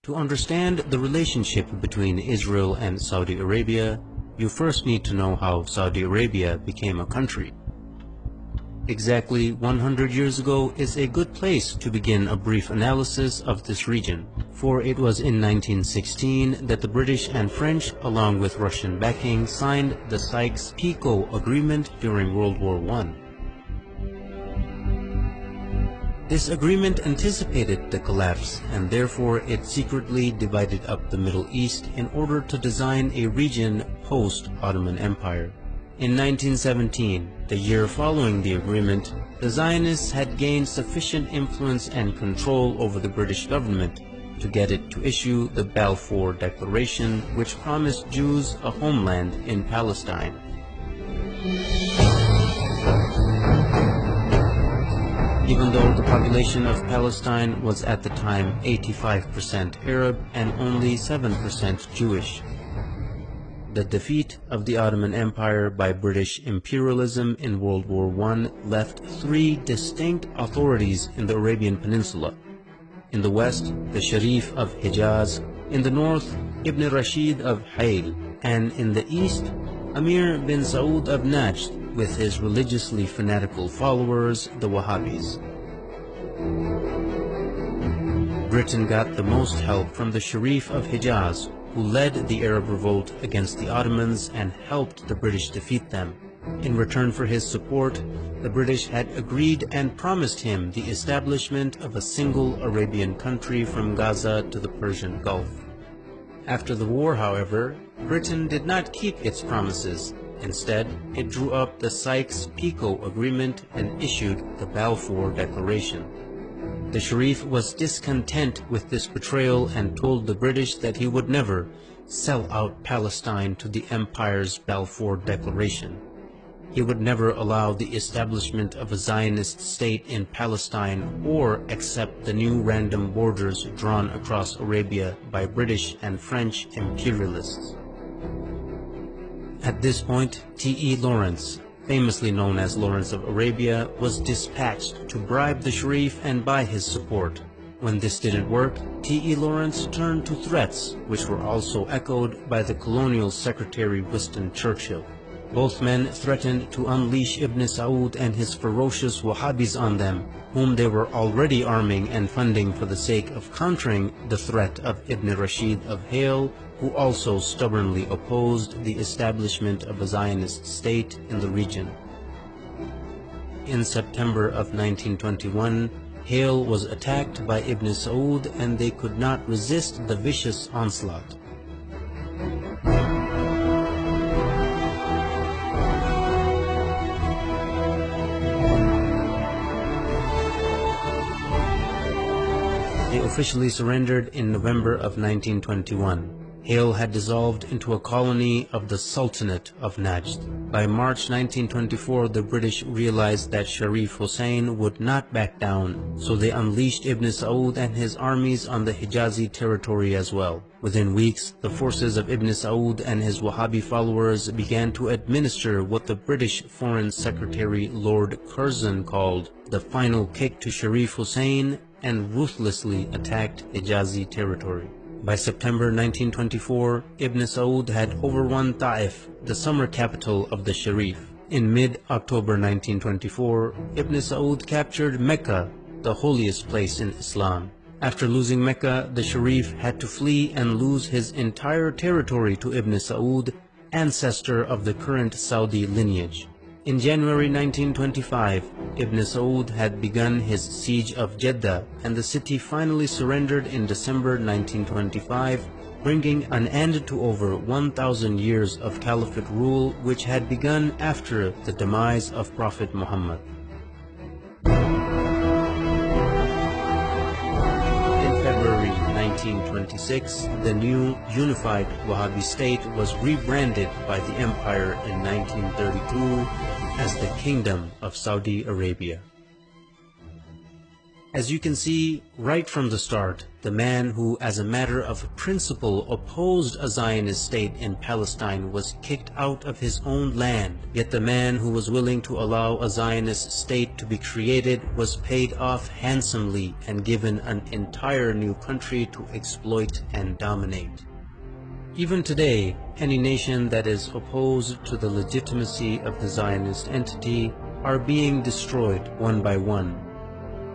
To understand the relationship between Israel and Saudi Arabia, you first need to know how Saudi Arabia became a country. Exactly 100 years ago is a good place to begin a brief analysis of this region, for it was in 1916 that the British and French, along with Russian backing, signed the Sykes-Picot Agreement during World War I. This agreement anticipated the collapse, and therefore it secretly divided up the Middle East in order to design a region post-Ottoman Empire. In 1917, the year following the agreement, the Zionists had gained sufficient influence and control over the British government to get it to issue the Balfour Declaration, which promised Jews a homeland in Palestine. Even though the population of Palestine was at the time 85% Arab and only 7% Jewish. The defeat of the Ottoman Empire by British imperialism in World War I left three distinct authorities in the Arabian Peninsula. In the west, the Sharif of Hijaz; in the north, Ibn Rashid of Hayl; and in the east, Amir bin Saud of Najd, with his religiously fanatical followers, the Wahhabis. Britain got the most help from the Sharif of Hijaz, who led the Arab revolt against the Ottomans and helped the British defeat them. In return for his support, the British had agreed and promised him the establishment of a single Arabian country from Gaza to the Persian Gulf. After the war, however, Britain did not keep its promises. Instead, it drew up the Sykes-Picot Agreement and issued the Balfour Declaration. The Sharif was discontent with this betrayal and told the British that he would never sell out Palestine to the Empire's Balfour Declaration. He would never allow the establishment of a Zionist state in Palestine or accept the new random borders drawn across Arabia by British and French imperialists. At this point, T.E. Lawrence, famously known as Lawrence of Arabia, was dispatched to bribe the Sharif and buy his support. When this didn't work, T.E. Lawrence turned to threats, which were also echoed by the colonial secretary Winston Churchill. Both men threatened to unleash Ibn Saud and his ferocious Wahhabis on them, whom they were already arming and funding for the sake of countering the threat of Ibn Rashid of Hayl, who also stubbornly opposed the establishment of a Zionist state in the region. In September of 1921, Hayl was attacked by Ibn Saud and they could not resist the vicious onslaught. They officially surrendered in November of 1921. Hayl had dissolved into a colony of the Sultanate of Najd. By March 1924, the British realized that Sharif Hussein would not back down, so they unleashed Ibn Saud and his armies on the Hijazi territory as well. Within weeks, the forces of Ibn Saud and his Wahhabi followers began to administer what the British Foreign Secretary Lord Curzon called the final kick to Sharif Hussein and ruthlessly attacked Hijazi territory. By September 1924, Ibn Saud had overrun Ta'if, the summer capital of the Sharif. In mid-October 1924, Ibn Saud captured Mecca, the holiest place in Islam. After losing Mecca, the Sharif had to flee and lose his entire territory to Ibn Saud, ancestor of the current Saudi lineage. In January 1925, Ibn Saud had begun his siege of Jeddah, and the city finally surrendered in December 1925, bringing an end to over 1,000 years of caliphate rule which had begun after the demise of Prophet Muhammad. In February 1926, the new unified Wahhabi state was rebranded by the empire in 1932 as the Kingdom of Saudi Arabia. As you can see right from the start, the man who, as a matter of principle, opposed a Zionist state in Palestine was kicked out of his own land. Yet the man who was willing to allow a Zionist state to be created was paid off handsomely and given an entire new country to exploit and dominate. Even today, any nation that is opposed to the legitimacy of the Zionist entity are being destroyed one by one,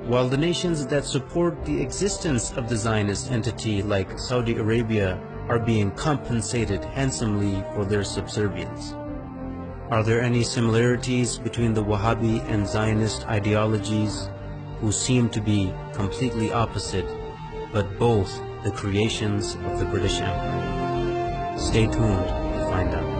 while the nations that support the existence of the Zionist entity, like Saudi Arabia, are being compensated handsomely for their subservience. Are there any similarities between the Wahhabi and Zionist ideologies, who seem to be completely opposite, but both the creations of the British Empire? Stay tuned to find out.